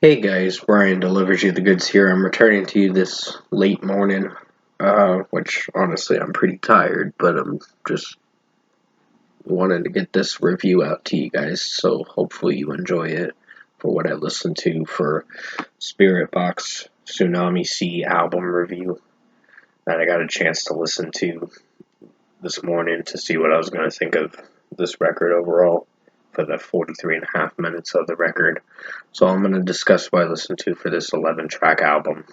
Hey guys, Brian delivers you the goods here. I'm returning to you this late morning, which honestly I'm pretty tired, but I'm just wanted to get this review out to you guys, so hopefully you enjoy it for what I listened to for Spiritbox Tsunami Sea album review that I got a chance to listen to this morning to see what I was going to think of this record overall for the 43 and a half minutes of the record. So I'm going to discuss what I listened to for this 11 track album,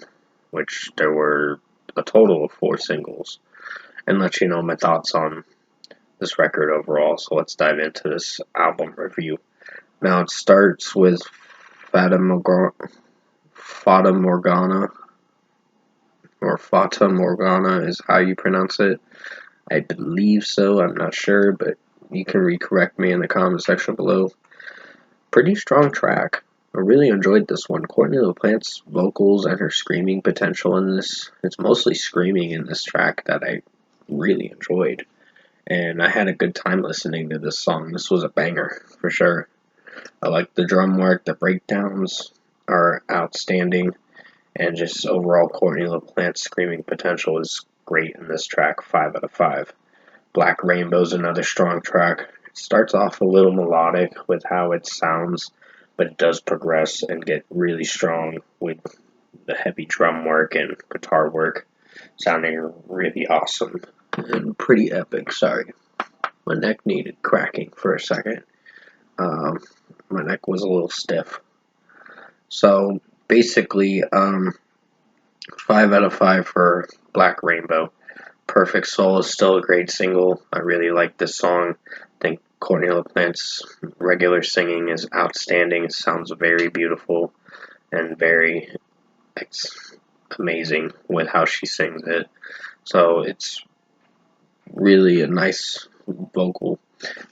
which there were a total of 4 singles, and let you know my thoughts on this record overall. So let's dive into this album review. Now it starts with Fata Morgana, or Fata Morgana is how you pronounce it. I believe so, I'm not sure, but you can recorrect me in the comment section below. Pretty strong track. I really enjoyed this one. Courtney LaPlante's vocals and her screaming potential in this, it's mostly screaming in this track that I really enjoyed. And I had a good time listening to this song. This was a banger, for sure. I like the drum work, the breakdowns are outstanding, and just overall Courtney LaPlante's screaming potential is great in this track, 5 out of 5. Black Rainbow's another strong track. It starts off a little melodic with how it sounds, but it does progress and get really strong with the heavy drum work and guitar work, sounding really awesome and pretty epic. Sorry, my neck needed cracking for a second. My neck was a little stiff. So basically, 5 out of 5 for Black Rainbow. Perfect Soul is still a great single. I really like this song. I think Courtney LaPlante's regular singing is outstanding. It sounds very beautiful and very amazing with how she sings it. So it's really a nice vocal.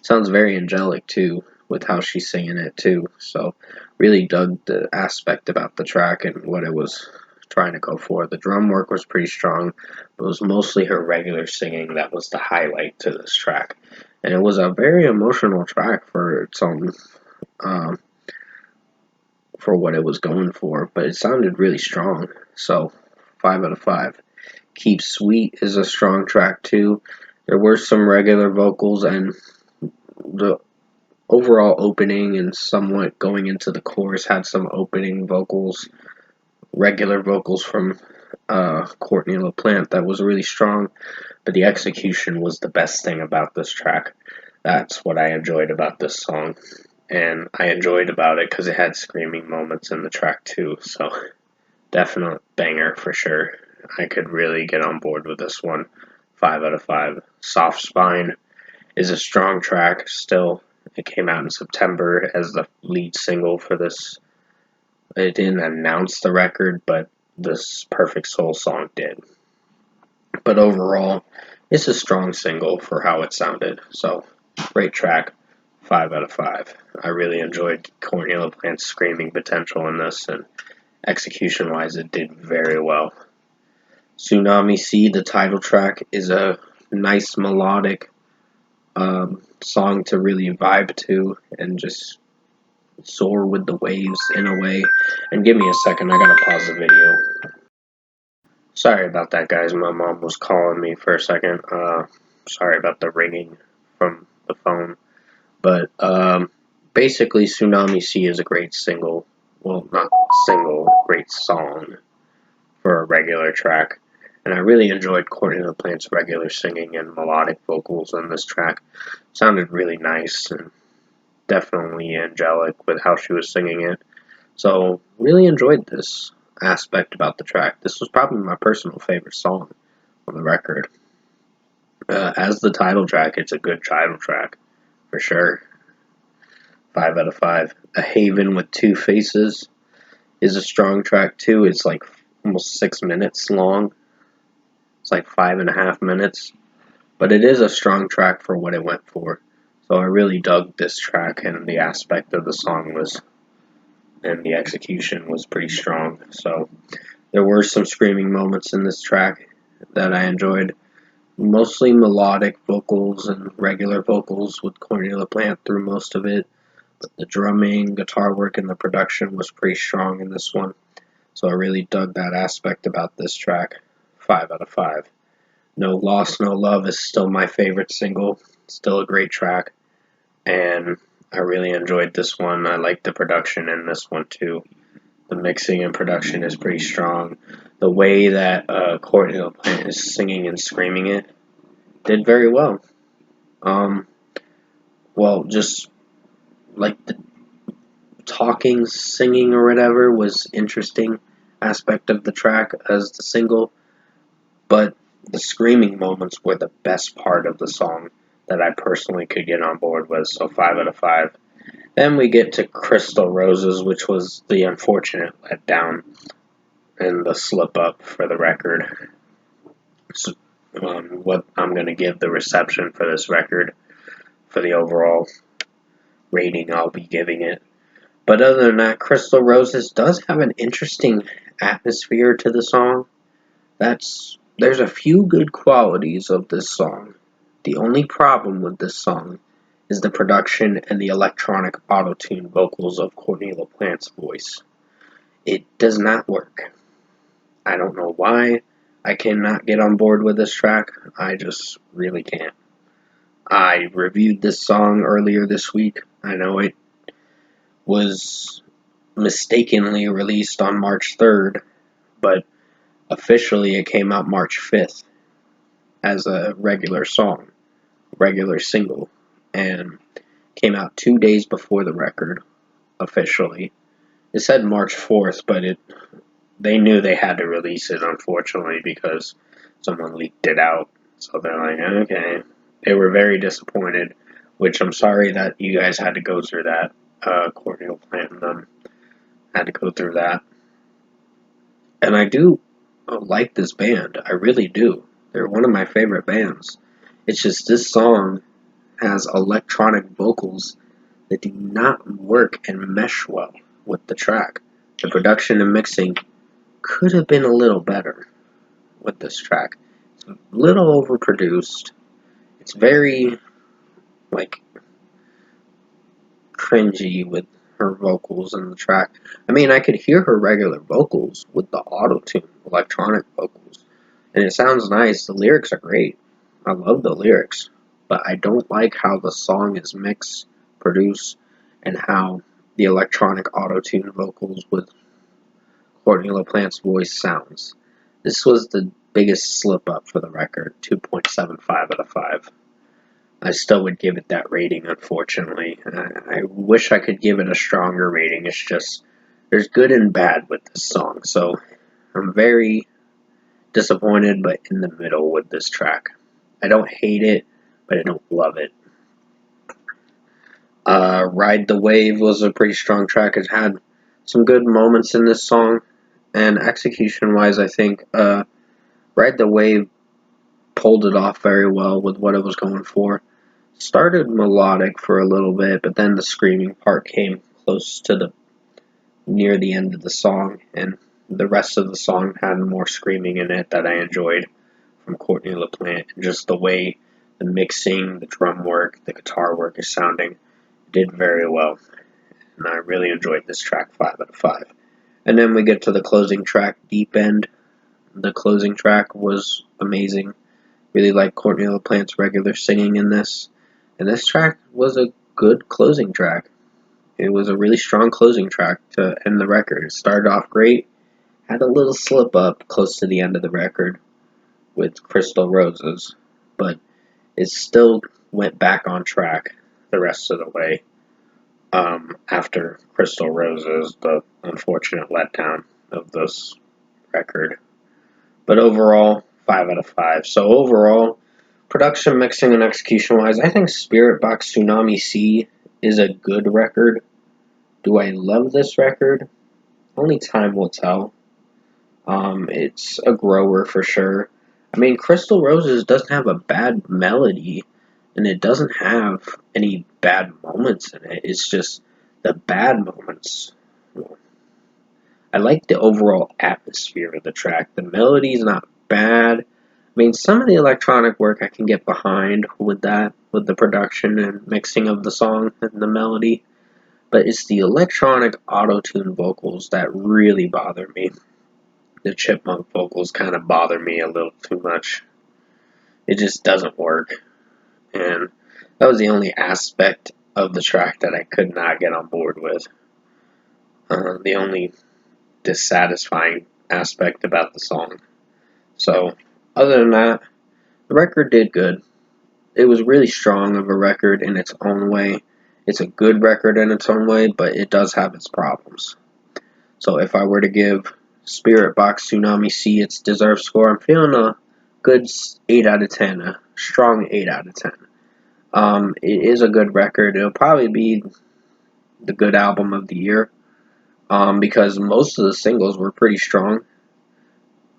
Sounds very angelic too with how she's singing it too. So really dug the aspect about the track and what it was trying to go for. The drum work was pretty strong, but it was mostly her regular singing that was the highlight to this track. And it was a very emotional track for its own, for what it was going for, but it sounded really strong. So 5 out of 5. Keep Sweet is a strong track too. There were some regular vocals, and the overall opening and somewhat going into the chorus had some opening vocals, regular vocals from Courtney LaPlante that was really strong, but the execution was the best thing about this track. That's what I enjoyed about this song, and I enjoyed about it because it had screaming moments in the track too, so definite banger for sure. I could really get on board with this one. 5 out of 5. Soft Spine is a strong track still. It came out in September as the lead single for this. It didn't announce the record, but this Perfect Soul song did. But overall, it's a strong single for how it sounded. So, great track. 5 out of 5. I really enjoyed Courtney LaPlante's screaming potential in this, and execution-wise, it did very well. Tsunami Sea, the title track, is a nice melodic song to really vibe to and just soar with the waves in a way. And give me a second, I gotta pause the video. Sorry about that, guys. My mom was calling me for a second. Sorry about the ringing from the phone. But basically, Tsunami Sea is a great single. Well, not single, great song for a regular track. And I really enjoyed Courtney LaPlante's regular singing and melodic vocals on this track. Sounded really nice and definitely angelic with how she was singing it. So, really enjoyed this aspect about the track. This was probably my personal favorite song on the record. As the title track, it's a good title track, for sure. 5 out of 5. A Haven with Two Faces is a strong track too. It's like almost 6 minutes long. It's like 5.5 minutes. But it is a strong track for what it went for. So I really dug this track, and the aspect of the song was, and the execution was pretty strong. So there were some screaming moments in this track that I enjoyed. Mostly melodic vocals and regular vocals with Courtney LaPlante through most of it. But the drumming, guitar work, and the production was pretty strong in this one. So I really dug that aspect about this track. 5 out of 5. No Lost, No Love is still my favorite single. Still a great track. And I really enjoyed this one. I like the production in this one too. The mixing and production is pretty strong. The way that Courtney LaPlante is singing and screaming it did very well. Well, just like the talking, singing, or whatever was interesting aspect of the track as the single, but the screaming moments were the best part of the song that I personally could get on board with. So 5 out of 5. Then we get to Crystal Roses, which was the unfortunate letdown and the slip up for the record. So, what I'm going to give the reception for this record, for the overall rating I'll be giving it. But other than that, Crystal Roses does have an interesting atmosphere to the song. There's a few good qualities of this song. The only problem with this song is the production and the electronic auto-tune vocals of Courtney LaPlante's voice. It does not work. I don't know why. I cannot get on board with this track. I just really can't. I reviewed this song earlier this week. I know it was mistakenly released on March 3rd, but officially it came out March 5th as a regular song, regular single, and came out 2 days before the record officially. It said March 4th, but they knew they had to release it, unfortunately, because someone leaked it out. So they're like, okay. They were very disappointed, which I'm sorry that you guys had to go through that. Courtney LaPlante and them had to go through that. And I do like this band. I really do. They're one of my favorite bands. It's just this song has electronic vocals that do not work and mesh well with the track. The production and mixing could have been a little better with this track. It's a little overproduced. It's very, like, cringy with her vocals in the track. I mean, I could hear her regular vocals with the auto-tune, electronic vocals. And it sounds nice. The lyrics are great. I love the lyrics. But I don't like how the song is mixed, produced, and how the electronic auto-tune vocals with Courtney LaPlante's voice sounds. This was the biggest slip up for the record, 2.75 out of 5. I still would give it that rating, unfortunately. I wish I could give it a stronger rating. It's just, there's good and bad with this song. So I'm very disappointed, but in the middle with this track. I don't hate it, but I don't love it. Ride the Wave was a pretty strong track. It had some good moments in this song. And execution-wise, I think Ride the Wave pulled it off very well with what it was going for. Started melodic for a little bit, but then the screaming part came close to near the end of the song, and the rest of the song had more screaming in it that I enjoyed from Courtney LaPlante, and just the way the mixing, the drum work, the guitar work is sounding did very well, and I really enjoyed this track. 5 out of 5. And then we get to the closing track, Deep End. The closing track was amazing. Really like Courtney LaPlante's regular singing in this. And this track was a good closing track. It was a really strong closing track to end the record. It started off great, had a little slip up close to the end of the record with Crystal Roses, but it still went back on track the rest of the way after Crystal Roses, the unfortunate letdown of this record. But overall, 5 out of 5. So overall, production, mixing, and execution-wise, I think Spiritbox Tsunami C is a good record. Do I love this record? Only time will tell. It's a grower for sure. I mean, Crystal Roses doesn't have a bad melody, and it doesn't have any bad moments in it. It's just the bad moments. I like the overall atmosphere of the track. The melody's not bad. I mean, some of the electronic work I can get behind with that, with the production and mixing of the song and the melody. but it's the electronic auto-tune vocals that really bother me. The chipmunk vocals kind of bother me a little too much. It just doesn't work. And that was the only aspect of the track that I could not get on board with. The only dissatisfying aspect about the song. So, other than that, the record did good. It was really strong of a record in its own way. It's a good record in its own way, but it does have its problems. So if I were to give Spiritbox Tsunami C its deserved score, I'm feeling a good 8 out of 10, a strong 8 out of 10. It is a good record. It'll probably be the good album of the year, because most of the singles were pretty strong,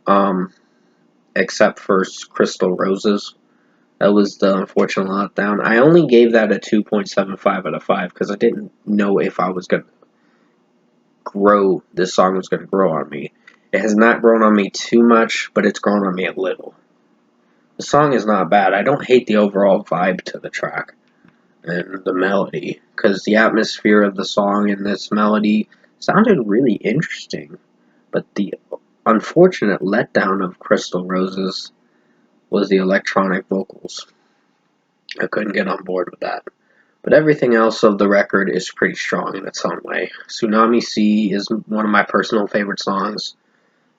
um, except for Crystal Roses. That was the unfortunate letdown. I only gave that a 2.75 out of 5 because I didn't know if I was going to this song was going to grow on me. It has not grown on me too much, but it's grown on me a little. The song is not bad. I don't hate the overall vibe to the track and the melody, because the atmosphere of the song and this melody sounded really interesting. But the unfortunate letdown of Crystal Roses was the electronic vocals. I couldn't get on board with that. But everything else of the record is pretty strong in its own way. Tsunami C is one of my personal favorite songs,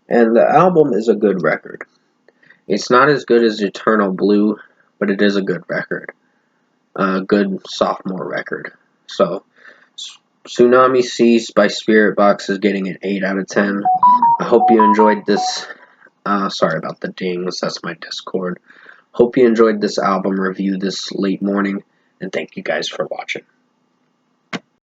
and the album is a good record. It's not as good as Eternal Blue, but it is a good record. A good sophomore record. So, Tsunami C by Spiritbox is getting an 8 out of 10. I hope you enjoyed this. Sorry about the dings, that's my Discord. Hope you enjoyed this album review this late morning, and thank you guys for watching.